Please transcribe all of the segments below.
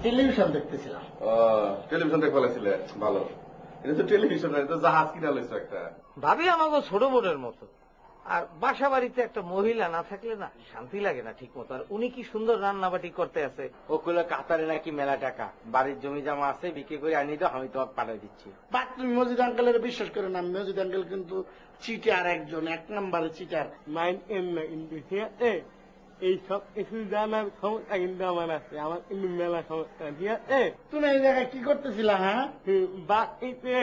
Television দেখতেছিলাম। Television দেখে ফেলেছিলে, ভালো। এটা তো টেলিভিশন, এটা তো জাহাজ কিনা লইছো একটা। ভাবি আমাকে ছোট বোনের মতো, আর বাসা বাড়িতে একটা মহিলা না থাকলে না শান্তি লাগে না ঠিক মতো। আর উনি কি সুন্দর রান্নাবাটি করতে আছে। ও কইলো কাতারে নাকি মেলা টাকা, বাড়ির জমি জমা আছে, বিক্রি করে আনি দাও, আমি তোমাকে পাঠিয়ে দিচ্ছি। বাট তুমি মজিদ আঙ্কেলের বিশ্বাস করে না, মজিদ আঙ্কেল কিন্তু চিটার একজন, 1 নম্বরে চিটার। মাইন্ড এম না কিন্তু, ঠিক আছে? এই সব কিছু জানার ক্ষমতা কিন্তু আমার আছে, আমার কিন্তু মেলা সমস্যা, ঠিক আছে? তুমি এই জায়গায় কি করতেছিলা? হ্যাঁ, বাকিতে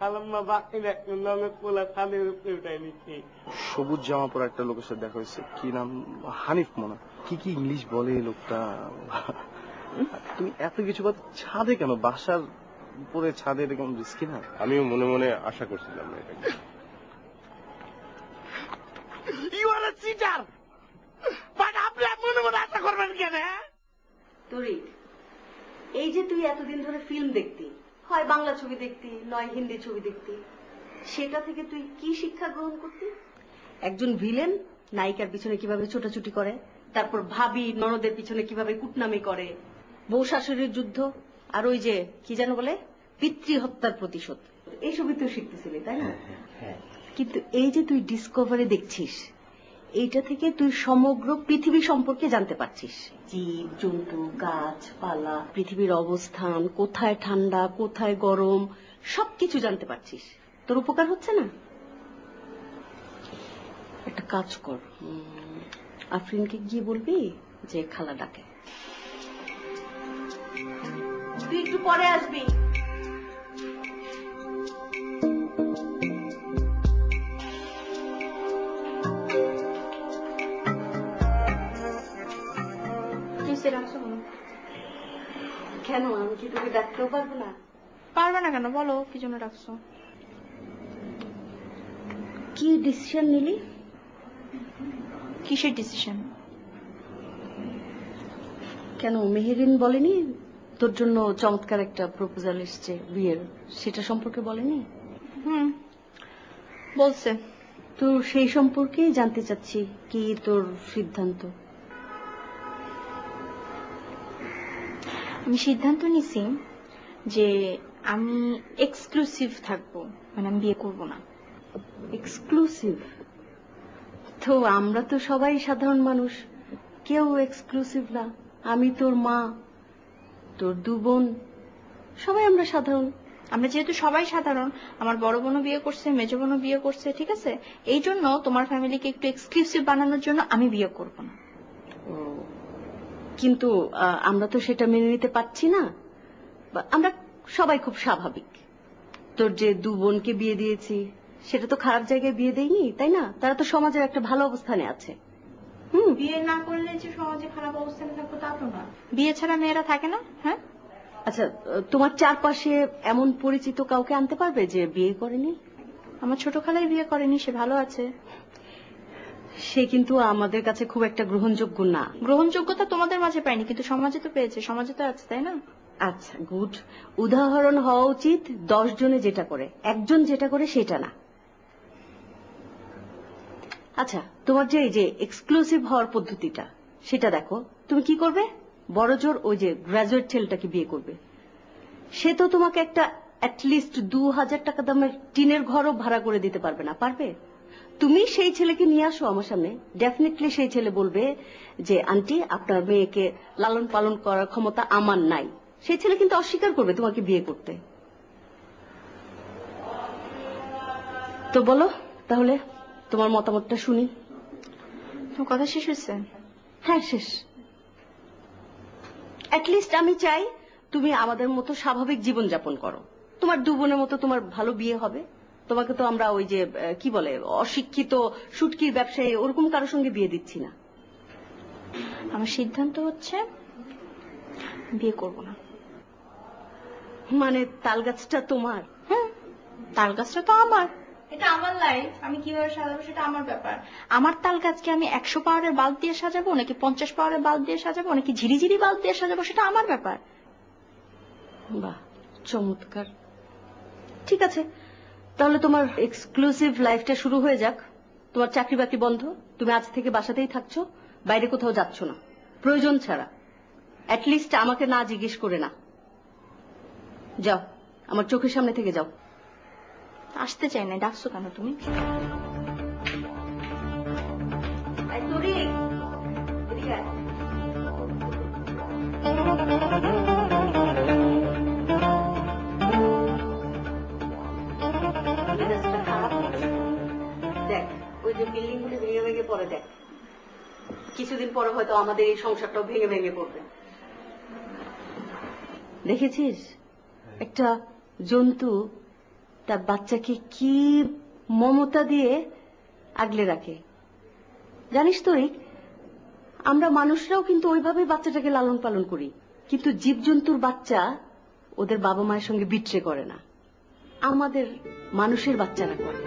আলাম্মা বাকিরা অনেক পোলা ছাদের উপরে উঠাই নিচ্ছি। সবুজ জামা পরা একটা লোকের সাথে দেখা হয়েছে, কি নাম, হানিফ মনে হয়। কি ইংলিশ বলে লোকটা। তুমি এত কিছু বাদ ছাদে কেন? বাসার উপরে ছাদে এটা কেমন রিস্কি না? আমিও মনে মনে আশা করছিলাম এটাকে। You are a cheater, but আপনি মনে মনে আশা করবেন কেন? তরিক, এই যে তুই এতদিন ধরে ফিল্ম দেখতি, হয় বাংলা ছবি দেখতি নয় হিন্দি ছবি দেখতি, সেটা থেকে তুই কি শিক্ষা গ্রহণ করতি? একজন ভিলেন নায়িকার পিছনে কিভাবে ছোটাছুটি করে, তারপর ভাবি ননদের পিছনে কিভাবে কুটনামি করে, বউ শাশুড়ির যুদ্ধ, আর ওই যে কি যেন বলে পিতৃহত্যার প্রতিশোধ, এইসবই তুই শিখতেছিলি, তাই না? কিন্তু এই যে তুই ডিসকভারি দেখছিস, এইটা থেকে তুই সমগ্র পৃথিবী সম্পর্কে জানতে পারছিস। জীব জন্তু, গাছপালা, পৃথিবীর অবস্থান, কোথায় ঠান্ডা কোথায় গরম, সবকিছু জানতে পারছিস। তোর উপকার হচ্ছে না? একটা কাজ কর, আফরিনকে গিয়ে বলবি যে খালা ডাকে। তুই একটু পরে আসবি। কেন, আমি কি তোকে ডাকতেও পারবো না? পারবে না কেন? বলো কি জন্য ডাকছো। কি ডিসিশন নিলি? কিসের ডিসিশন? কেন, মেহেরিন বলেনি তোর জন্য চমৎকার একটা প্রপোজাল এসছে বিয়ের, সেটা সম্পর্কে বলেনি? বলছে। তো সেই সম্পর্কেই জানতে চাচ্ছি, কি তোর সিদ্ধান্ত? আমি সিদ্ধান্ত নিছি যে আমি এক্সক্লুসিভ থাকবো, মানে আমি বিয়ে করবো না। এক্সক্লুসিভ? তো আমরা তো সবাই সাধারণ মানুষ, কেউ এক্সক্লুসিভ না। আমি তোর মা, তোর 2 বোন, সবাই আমরা সাধারণ। আমরা যেহেতু সবাই সাধারণ, আমার বড় বোনও বিয়ে করছে, মেজো বোনও বিয়ে করছে, ঠিক আছে? এই জন্য তোমার ফ্যামিলিকে একটু এক্সক্লুসিভ বানানোর জন্য আমি বিয়ে করবো না। কিন্তু আমরা তো সেটা মেনে নিতে পারছি না। আমরা সবাই খুব স্বাভাবিক। তোর যে 2 বোনকে বিয়ে দিয়েছি, সেটা তো খারাপ জায়গায় বিয়ে দেয়নি, তাই না? তারা তো সমাজের একটা ভালো অবস্থানে আছে। বিয়ে না করলে যে সমাজে খারাপ অবস্থানে থাকবো তা তো না। বিয়ে ছাড়া মেয়েরা থাকে না? হ্যাঁ, আচ্ছা, তোমার চারপাশে এমন পরিচিত কাউকে আনতে পারবে যে বিয়ে করেনি? আমার ছোট খালাই বিয়ে করেনি, সে ভালো আছে। সে কিন্তু আমাদের কাছে খুব একটা গ্রহণযোগ্য না। গ্রহণযোগ্যতা তোমাদের মাঝে পাইনি, কিন্তু সমাজে তো পেয়েছে, সমাজে তো আছে, তাই না? আচ্ছা, গুড। উদাহরণ হওয়া উচিত 10 জনে যেটা করে, একজন যেটা করে সেটা না। আচ্ছা, তোমার যে এই যে এক্সক্লুসিভ হওয়ার পদ্ধতিটা, সেটা দেখো। তুমি কি করবে? বড় জোর ওই যে গ্রাজুয়েট ছেলেটাকে বিয়ে করবে। সে তো তোমাকে একটা অ্যাটলিস্ট 2000 টাকা দামের টিনের ঘরও ভাড়া করে দিতে পারবে না, পারবে? তুমি সেই ছেলেকে নিয়ে আসো আমার সামনে, ডেফিনেটলি সেই ছেলে বলবে যে আন্টি, আপনার মেয়েকে লালন পালন করার ক্ষমতা আমার নাই। সেই ছেলে কিন্তু অস্বীকার করবে তোমাকে বিয়ে করতে। তো বলো তাহলে, তোমার মতামতটা শুনি। তোমার কথা শেষ হয়েছে? হ্যাঁ, শেষ। অ্যাটলিস্ট আমি চাই তুমি আমাদের মতো স্বাভাবিক জীবন যাপন করো। তোমার 2 বোনের মতো তোমার ভালো বিয়ে হবে। তোমাকে তো আমরা ওই যে কি বলে অশিক্ষিত শুটকির ব্যবসায়ী ওরকম কারোর সঙ্গে বিয়ে দিচ্ছি না। আমার সিদ্ধান্ত হচ্ছে বিয়ে করব না। মানে তাল গাছটা তোমার? হ্যাঁ, তাল গাছটা তো আমার, এটা আমার লাইফ, আমি কিভাবে সাজাবো সেটা আমার ব্যাপার। আমার তাল গাছকে আমি 100 পাওয়ারের বাল্ব দিয়ে সাজাবো নাকি 50 পাওয়ারের বাল্ব দিয়ে সাজাবো নাকি ঝিরিঝিরি বাল্ব দিয়ে সাজাবো, সেটা আমার ব্যাপার। বাহ, চমৎকার। ঠিক আছে, তাহলে তোমার এক্সক্লুসিভ লাইফটা শুরু হয়ে যাক। তোমার চাকরি বাকরি বন্ধ, তুমি আজ থেকে বাসাতেই থাকছো, বাইরে কোথাও যাচ্ছ না প্রয়োজন ছাড়া। অ্যাটলিস্ট আমাকে না জিজ্ঞেস করে না। যাও, আমার চোখের সামনে থেকে যাও। আসতে চাই না, ডাকছো কেন তুমি? এই তরিক, এদিকে আয়। মেজাজটা খারাপ হচ্ছে। দেখ, ওই যে বিল্ডিং গুলি ভেঙে ভেঙে পড়ে, দেখ কিছুদিন পরে হয়তো আমাদের এই সংসারটাও ভেঙে ভেঙে পড়বে। দেখেছিস একটা জন্তু তার বাচ্চাকে কি মমতা দিয়ে আগলে রাখে। জানিস তুই, আমরা মানুষরাও কিন্তু ওইভাবে বাচ্চাটাকে লালন পালন করি, কিন্তু জীবজন্তুর বাচ্চা ওদের বাবা মায়ের সঙ্গে বিট্রে করে না, আমাদের মানুষের বাচ্চারা করে।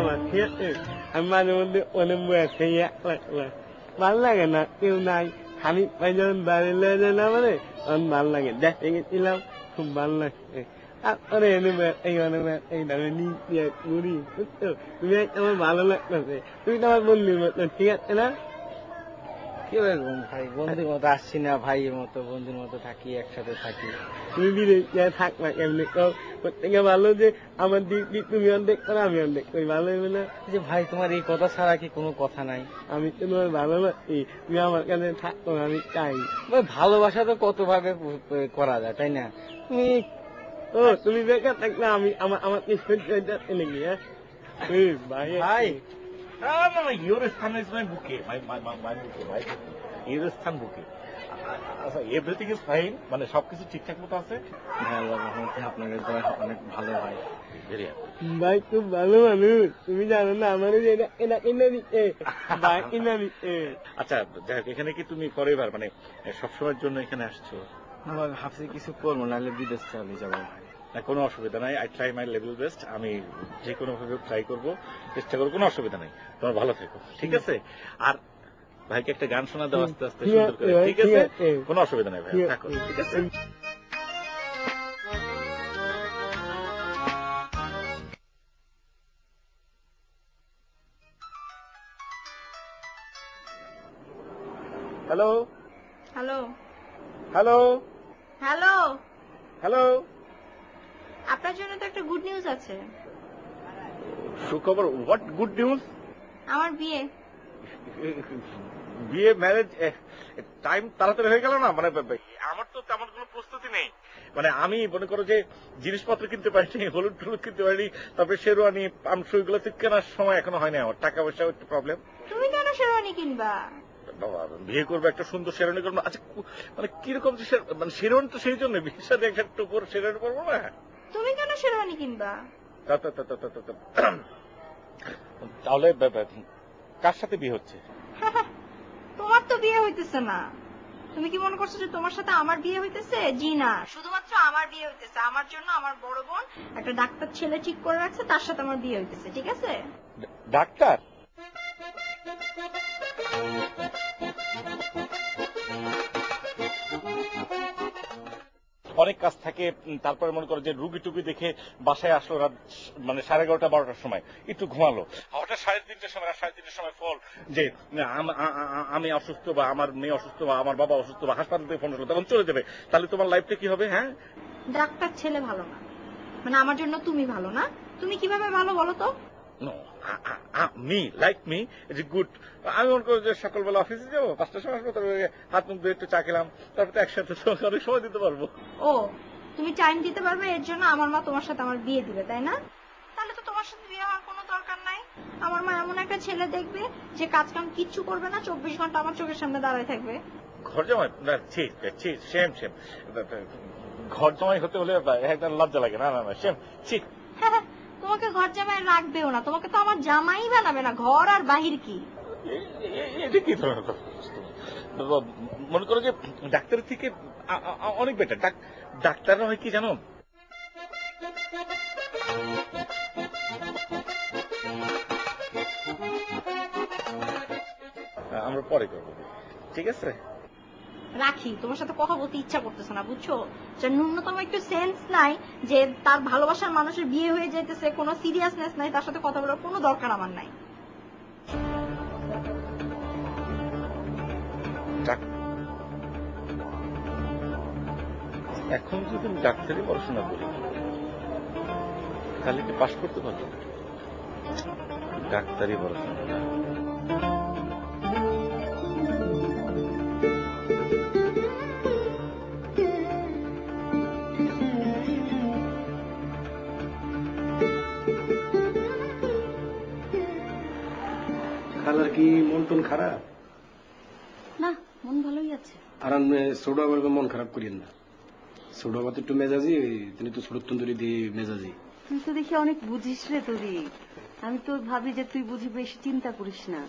আমার ঠিক আছে, আমি মাঝে মধ্যে অনেক বয়সে ভাল লাগে না, কেউ নাই, খালি পাই যখন বাড়ি লয়ে যায় না মানে তখন ভাল লাগে। দেখতে গেছিলাম, খুব ভাল লাগছে। তারপরে এই নামে নিয়ে ঘুরি, বুঝছো? তুমি আমার ভালো লাগতেছে, তুমি তো আমার বন্ধুর মতো, ঠিক আছে না? কি বলবো ভাই, বন্ধুর মতো আসছি না, ভাইয়ের মতো বন্ধুর মতো থাকি, একসাথে থাকি। তুমি বিদেশে থাকবা কেমনি? প্রত্যেকে ভালো যে আমার দিক দিক তুমি অর্ধেক করো, আমি অর্ধেক করি, ভালো হবে না? যে ভাই তোমার এই কথা ছাড়া কি কোনো কথা নাই? আমি তো তোমার ভালো লাগছি, তুমি আমার কাছে থাকতো, আমি চাই। ভাই ভালোবাসা তো কত ভাবে করা যায়, তাই না? তুমি তুমি বেকার থাকলে আমি আমার এনে গিয়ে ভাই ভাই Your Sthan is my bouquet, my bouquet. Your Sthan bouquet. Everything is fine, মানে সবকিছু ঠিকঠাক মতো আছে। আপনাদের অনেক ভালো হয়। ভেরি ভাই খুব ভালো মানুষ, তুমি জানো না আমার এটা কিনে দিচ্ছে, ভাই কিনে দিচ্ছে। আচ্ছা যাই হোক, এখানে কি তুমি ফরএভার মানে সবসময়ের জন্য এখানে আসছো? আমার ভাবছি কিছু করবো, নাহলে বিদেশ চলে যাবো ভাই। না, কোনো অসুবিধা নাই। I try my level best. আমি যে কোনো ভাবে ট্রাই করবো, চেষ্টা করবো, কোনো অসুবিধা নাই। তোমার ভালো থেকো, ঠিক আছে? আর ভাইকে একটা গান শোনা দাও আস্তে আস্তে সুন্দর করে, ঠিক আছে? কোনো অসুবিধা নাই ভাই, থাকো, ঠিক আছে? Hello hello hello hello, hello, আপনার জন্য তো একটা গুড নিউজ আছে। সুখবর? What good news? আমার বিয়ে। বিয়ে, ম্যারেজ, টাইম তাড়াতাড়ি হয়ে গেল না? মানে আমার তো তেমন কোনো প্রস্তুতি নেই। মানে আমি মনে করো যে জিনিসপত্র কিনতে পারিনি, হলুদ টলুদ কিনতে পারিনি, তারপরে শেরওয়ানি পামশো এগুলো কেনার সময় এখনো হয়নি আমার, টাকা পয়সা একটু প্রবলেম। তুমি কেন শেরওয়ানি কিনবা? বাবা, বিয়ে করবো, একটা সুন্দর শেরওয়ানি করবো। আচ্ছা মানে কিরকম যে মানে শেরওয়ানি তো সেই জন্য, বিয়ের সাথে একটা উপর শেরওয়ানি করবো না? তুমি কেন শেরওয়ানি কিনবা? তাহলে কার সাথে বিয়ে হচ্ছে? তোমার তো বিয়ে হইতেছে না। তুমি কি মনে করছো যে তোমার সাথে আমার বিয়ে হইতেছে? জি না, শুধুমাত্র আমার বিয়ে হইতেছে। আমার জন্য আমার বড় বোন একটা ডাক্তার ছেলে ঠিক করে রাখছে, তার সাথে আমার বিয়ে হইতেছে, ঠিক আছে? ডাক্তার? অনেক কাজ থাকে, তারপরে মনে করো যে রুগী টুগি দেখে বাসায় আসলো রাত মানে 11:30 12টার সময়, একটু ঘুমালো, হঠাৎ 3:30টার সময় 3:30টার সময় ফোন যে আমি অসুস্থ, বা আমার মেয়ে অসুস্থ, বা আমার বাবা অসুস্থ, বা হাসপাতাল থেকে ফোন করলো, তখন চলে যাবে। তাহলে তোমার লাইফটা কি হবে? হ্যাঁ, ডাক্তার ছেলে ভালো না, মানে আমার জন্য তুমি ভালো না। তুমি কিভাবে ভালো বলো তো? No, me like me is good. আমি মনে করি যে সকালবেলা অফিসে যাবো, 5টার সময় আসবো, তারপরে হাত মুখ ধুয়ে একটু চা খেলাম, তারপরে একসাথে অনেক সময় দিতে পারবো। ও, তুমি টাইম দিতে পারবে, এর জন্য আমার মা তোমার সাথে আমার বিয়ে দিবে, তাই না? তাহলে তো তোমার সাথে বিয়ে হওয়ার কোনো দরকার নাই। আমার মা এমন একটা ছেলে দেখবে যে কাজ কাম কিচ্ছু করবে না, 24 ঘন্টা আমার চোখের সামনে দাঁড়ায় থাকবে। ঘর জামাই? সেম ঘর জামাই হতে হলে একটা লজ্জা লাগে। না না না, সেম ঠিক। তোমাকে ঘর জামাই রাখবেও না, তোমাকে তো আমার জামাই বানাবে না। ঘর আর বাহির কি? এটা কি ধরনের কথা? মনে করো যে ডাক্তারের থেকে অনেক বেটার। ডাক্তাররা হয় কি জানো, আমরা পরে করবো, ঠিক আছে? রাখি, তোমার সাথে কথা বলতে ইচ্ছা করতেছে না, বুঝছো? যে ন্যূনতম একটু সেন্স নাই যে তার ভালোবাসার মানুষের বিয়ে হয়ে যাইতেছে, কোনো সিরিয়াসনেস নাই, তার সাথে কথা বলার কোনো দরকার আমার নাই। এখন যদি আমি ডাক্তারি পড়াশোনা করি তাহলে কি পাশ করতে পারবো? ডাক্তারি পড়াশোনা না। খালার কি মন টন খারাপ? না, মন ভালোই আছে। আর ছোট আবার মন খারাপ করিয়েন না। ছোট আবার তো একটু মেজাজি, তিনি তো ছোট তন্দুরি দিয়ে মেজাজি। তুই তো দেখি অনেক বুঝিস রে তোরি। আমি তো ভাবি যে তুই বুঝি, বেশি চিন্তা করিস না।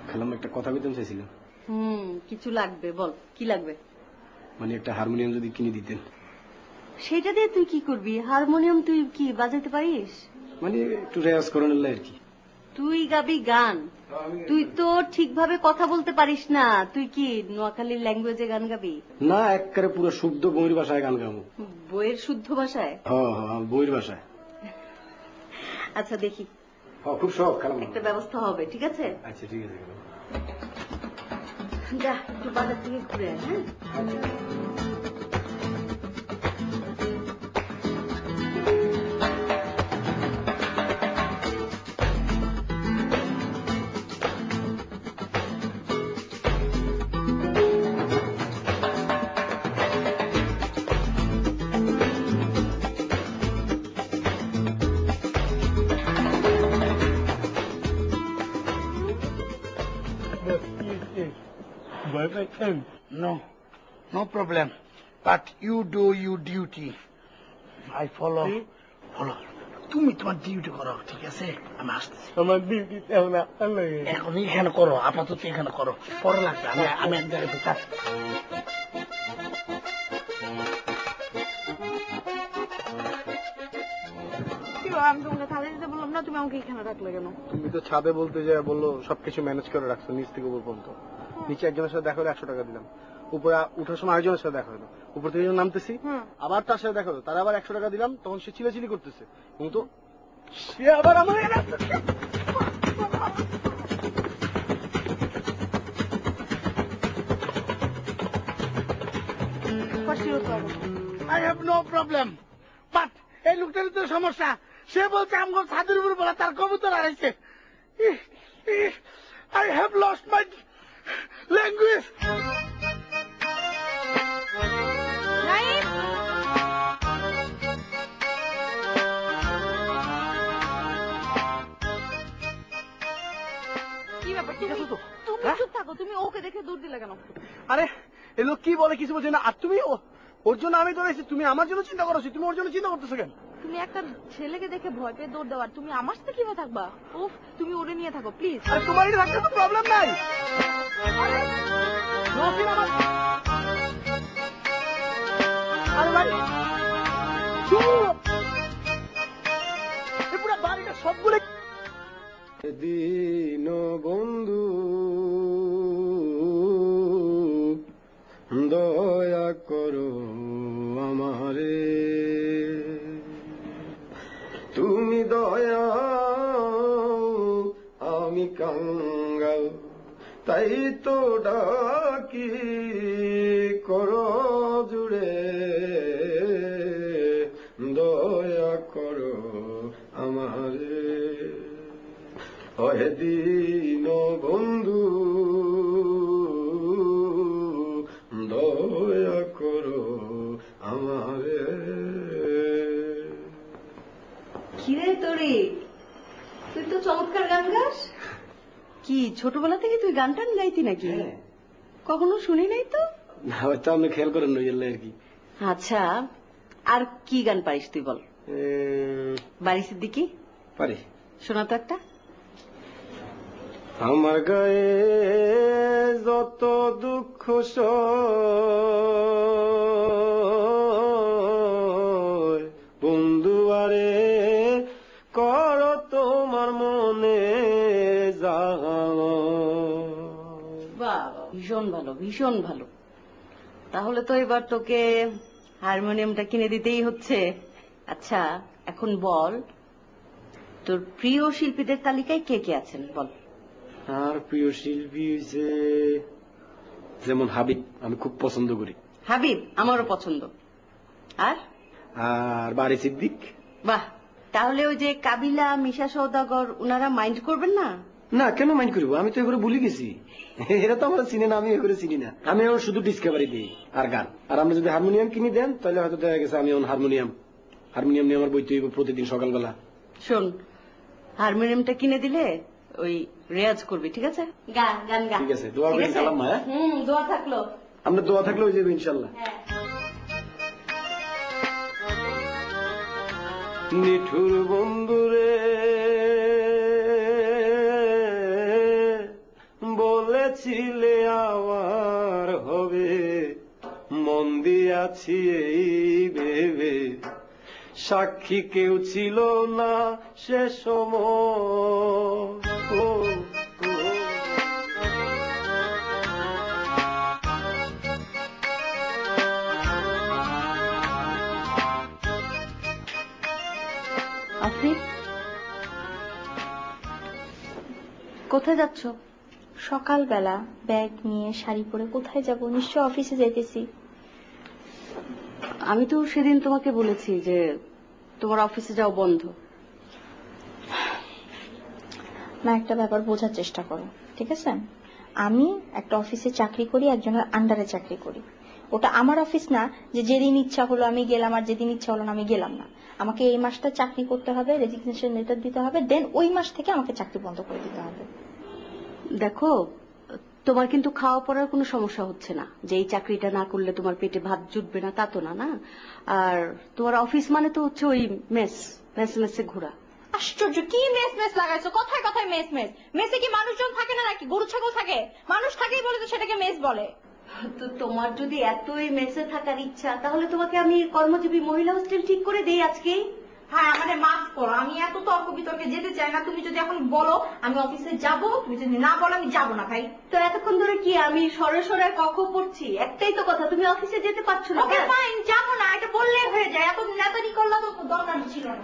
খালাম একটা কথা বলতে চাইছিলাম। কিছু লাগবে? বল, কি লাগবে? মানে একটা হারমোনিয়াম যদি কিনে দিতেন। সেটা দিয়ে তুই কি করবি? হারমোনিয়াম তুই কি বাজাতে পারিস? মানে একটু রেয়াজ করানোর লাই আর কি। তুই গাবি গান, তুই তো ঠিকভাবে কথা বলতে পারিস না। তুই কি নোয়াখালীর ল্যাঙ্গুয়েজে গান গাবি? না, একবারে পুরো শুদ্ধ বইয়ের ভাষায় গান গাবো। বইয়ের শুদ্ধ ভাষায়? হ্যাঁ, বইয়ের ভাষায়। আচ্ছা দেখি। খুব শখ খালাম। একটা ব্যবস্থা হবে, ঠিক আছে? আচ্ছা ঠিক আছে। যা একটু বাজার থেকে ঘুরে আয়। হ্যাঁ, No problem. But you do your duty. I follow. তুমি তোমার ডিউটি করো, ঠিক আছে? আমি আসতেছি। আমার ডিউটি তেমন আপনার লাগে। এখন এখানে করো, আপাতত এখানে করো, পরে লাগবে। আমি এক জায়গায় কাজ। আমি তোমাকে ছাদে যেতে বললাম না, তুমি আমাকে এখানে রাখলে কেন? তুমি তো ছাদে বলতে যা বললো সবকিছু ম্যানেজ করে রাখছো নিচ থেকে উপর পর্যন্ত। নিচে একজনের সাথে দেখা হলো 100 টাকা দিলাম, উপরে উঠার সময় আরেকজনের সাথে দেখা হলো, উপর থেকে যখন নামতেছি আবার তার সাথে দেখা হলো, তার আবার 100 টাকা দিলাম, তখন সে চিলাচিলি করতেছে, কিন্তু সে আবার আমার I have no problem. But এই লোকটার তো সমস্যা, সে বলছে আমার ছাদের উপর বলা তার কবুতর হারাইছে। I have lost my language. কি ব্যাপার? তুমি চুপ থাকো, তুমি ওকে দেখে দৌড় দিলে কেন? আরে এই লোক কি বলে কিছু বলছে না, আর তুমি ওর জন্য আমি ধরেছি, তুমি আমার জন্য চিন্তা করছো, তুমি ওর জন্য চিন্তা করতেছো কেন? তুমি একটা ছেলেকে দেখে ভয় পেয়ে দৌড় দেওয়ার, তুমি আমার সাথে কিভাবে থাকবা? উফ, তুমি ওরে নিয়ে থাকো প্লিজ। আরে তোমার এটা রাখতে তো প্রবলেম নাই। আরে নসিম আমার, আরে ভাই এই পুরো বাড়িটা সবগুলো দিন বন্ধু দয়া করো আমারে, তুমি দয়া আমি কাঙ্গাল, তাই তো ডাকি করো জুড়ে, দয়া করো আমারে ওহে দিন বন্ধু দয়া করো আমারে। কিরে তোরে, তুই তো চমৎকার গান গাস। কি ছোটবেলা থেকে তুই গান টান গাইতি নাকি? কখনো শুনি নাই তো। হয়তো আপনি খেয়াল করেন নই আর কি। আচ্ছা, আর কি গান পারিস তুই বল? বাড়ি সিদ্দিকি পারি, শোনা তো একটা। আমার গায়ে যত দুঃখ বন্ধু আরে কর তোমার মনে যাও। বাহ, ভীষণ ভালো, ভীষণ ভালো। তাহলে তো এবার তোকে হারমোনিয়ামটা কিনে দিতেই হচ্ছে। আচ্ছা এখন বল, তোর প্রিয় শিল্পীদের তালিকায় কে কে আছেন বল। আর প্রিয় শিল্পী হয়েছে যেমন হাবিব, আমি খুব পছন্দ করি। হাবিব আমারও পছন্দ। আর আর বারি সিদ্দিক। বাহ, তাহলে ওই যে কাবিলা, মিশা সওদাগর, ওনারা মাইন্ড করবেন না? না, কেন মাইন্ড করবো? আমি তো এগুলো ভুলে গেছি। এরা তো আমরা চিনি না, আমি এগুলো চিনি না। আমি এখন শুধু ডিসকাভারি দিই আর গান। আর আপনি যদি হারমোনিয়াম কিনে দেন তাহলে হয়তো দেখা গেছে আমি এখন হারমোনিয়াম নিয়ে আমার বইতে হইব প্রতিদিন সকালবেলা। শোন, হারমোনিয়ামটা কিনে দিলে ওই রেয়াজ করবি, ঠিক আছে? গান গান গান। ঠিক আছে, দোয়া করে সালাম মা। দোয়া থাকলো। আমরা দোয়া থাকলে হয়ে যাবে ইনশাল্লাহ। নিঠুর বন্ধুরে বলেছিলে আমার হবে, মন দিয়াছি এই ভেবে, সাক্ষী কেউ ছিল না সে সময়। আফিফ, কোথায় যাচ্ছ? সকালবেলা ব্যাগ নিয়ে শাড়ি পরে কোথায় যাব? নিশ্চয় অফিসে যাইতেছি। আমি তো সেদিন তোমাকে বলেছি যে তোমার অফিসে যাও বন্ধ। না, একটা ব্যাপার বোঝার চেষ্টা করো, ঠিক আছে? আমি একটা অফিসে চাকরি করি, একজনের আন্ডারে চাকরি করি। ওটা আমার অফিস না যে যেদিন ইচ্ছা হলো আমি গেলাম আর যেদিন ইচ্ছা হলো না আমি গেলাম না। আমাকে এই মাসটা চাকরি করতে হবে, রেজিগনেশন লেটার দিতে হবে, দেন ওই মাস থেকে আমাকে চাকরি বন্ধ করে দিতে হবে। দেখো, তোমার কিন্তু খাওয়া পড়ার কোনো সমস্যা হচ্ছে না। যে এই চাকরিটা না করলে তোমার পেটে ভাত জুটবে না তা তো না, না? আর তোমার অফিস মানে তো হচ্ছে ওই মেসে ঘোরা। আশ্চর্য, কি মেস মেস লাগাইছো? কথায় কথায় মেস মেস। মেসে কি মানুষজন থাকে না নাকি? গরু ছাগল থাকে? মানুষ থাকেই বলে তো সেটাকে মেস বলে। তো তোমার যদি এতই মেসে থাকার ইচ্ছা, তাহলে তোমাকে আমি কর্মজীবী মহিলা হোস্টেল ঠিক করে দেই আজকেই। হ্যাঁ, আমাদের মাফ করো, আমি এত তর্ক বিতর্কে যেতে চাই না। তুমি যদি এখন বলো আমি অফিসে যাব, তুমি যদি না বলো আমি যাব না। ভাই, তো এতক্ষণ ধরে কি আমি সরে সরে কক্ষ পড়ছি? একটাই তো কথা, তুমি অফিসে যেতে পারছো না। ওকে ফাইন, যাবো না, এটা বললে হয়ে যায়। এত নেতারি করলে তো দরকার ছিল না।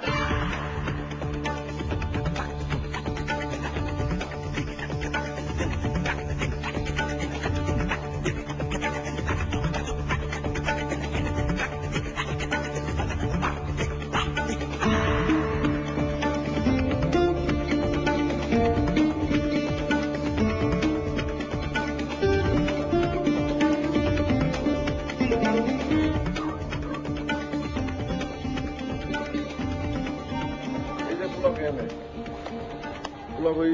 ওই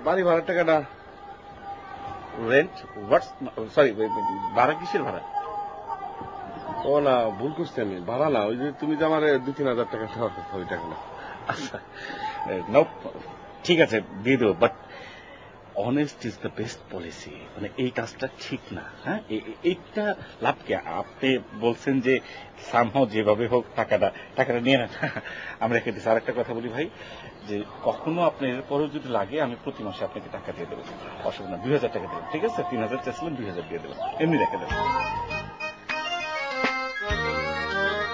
বাড়ি ভাড়ার টাকাটা রেন্ট সরি ভাড়া কিসের ভাড়া? ও না, ভুল করছি আমি, ভাড়া না, ওই যে তুমি যে আমার 2-3 হাজার টাকা দেওয়ার কথা, ওই টাকা না। আচ্ছা, ঠিক আছে দিয়ে দেবো, but honest is the best policy. মানে এই কাজটা ঠিক না। হ্যাঁ, এইটা লাভ কি? আপনি বলছেন যে সামহাও যেভাবে হোক টাকাটা নিয়ে নেন, আমরা রেখে দিচ্ছি। আর একটা কথা বলি ভাই, যে কখনো আপনার এরপরেও যদি লাগে আমি প্রতি মাসে আপনাকে টাকা দিয়ে দেবো, অসুবিধা না। 2,000 টাকা দেবেন, ঠিক আছে? 3,000 চাইছিলাম, 2,000 দিয়ে দেবেন, এমনি রেখে দেবেন।